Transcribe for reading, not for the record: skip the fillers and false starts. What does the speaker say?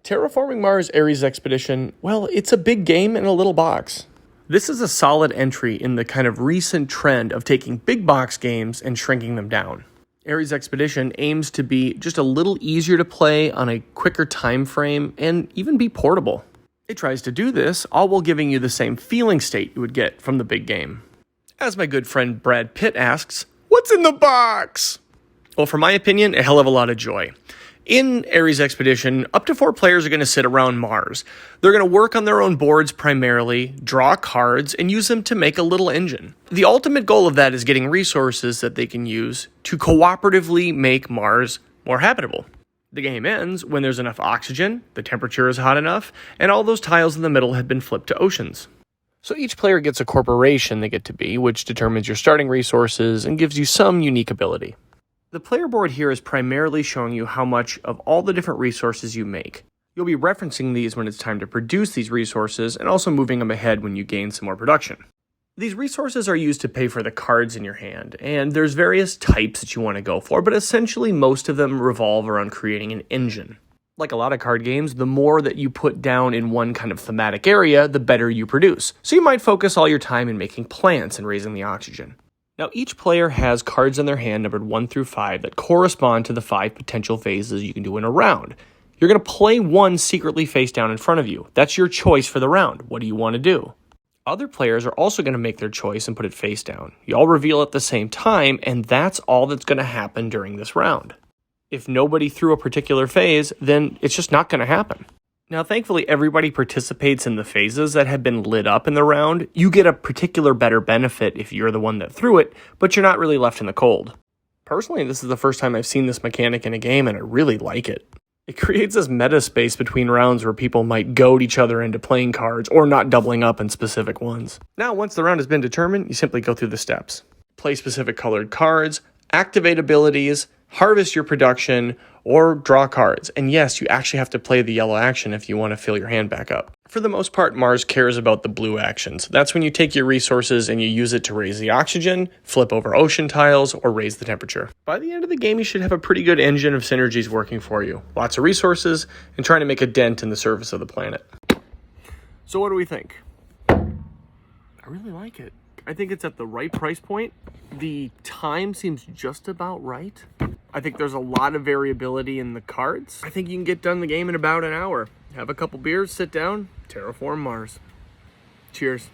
Terraforming Mars Ares Expedition, well, it's a big game in a little box. This is a solid entry in the kind of recent trend of taking big box games and shrinking them down. Ares Expedition aims to be just a little easier to play on a quicker time frame and even be portable. It tries to do this, all while giving you the same feeling state you would get from the big game. As my good friend Brad Pitt asks, what's in the box? Well, for my opinion, a hell of a lot of joy. In Ares Expedition, up to 4 players are going to sit around Mars. They're going to work on their own boards primarily, draw cards, and use them to make a little engine. The ultimate goal of that is getting resources that they can use to cooperatively make Mars more habitable. The game ends when there's enough oxygen, the temperature is hot enough, and all those tiles in the middle have been flipped to oceans. So each player gets a corporation they get to be, which determines your starting resources and gives you some unique ability. The player board here is primarily showing you how much of all the different resources you make. You'll be referencing these when it's time to produce these resources and also moving them ahead when you gain some more production. These resources are used to pay for the cards in your hand, and there's various types that you want to go for, but essentially most of them revolve around creating an engine. Like a lot of card games, the more that you put down in one kind of thematic area, the better you produce. So you might focus all your time in making plants and raising the oxygen. Now, each player has cards in their hand numbered 1 through 5 that correspond to the 5 potential phases you can do in a round. You're going to play one secretly face down in front of you. That's your choice for the round. What do you want to do? Other players are also going to make their choice and put it face down. You all reveal at the same time, and that's all that's going to happen during this round. If nobody threw a particular phase, then it's just not going to happen. Now, thankfully, everybody participates in the phases that have been lit up in the round. You get a particular better benefit if you're the one that threw it, but you're not really left in the cold. Personally, this is the first time I've seen this mechanic in a game, and I really like it. It creates this meta space between rounds where people might goad each other into playing cards or not doubling up in specific ones. Now, once the round has been determined, you simply go through the steps. Play specific colored cards, activate abilities, harvest your production, or draw cards. And yes, you actually have to play the yellow action if you want to fill your hand back up. For the most part, Mars cares about the blue actions. That's when you take your resources and you use it to raise the oxygen, flip over ocean tiles, or raise the temperature. By the end of the game, you should have a pretty good engine of synergies working for you. Lots of resources, and trying to make a dent in the surface of the planet. So what do we think? I really like it. I think it's at the right price point. The time seems just about right. I think there's a lot of variability in the cards. I think you can get done the game in about an hour. Have a couple beers, sit down, terraform Mars. Cheers.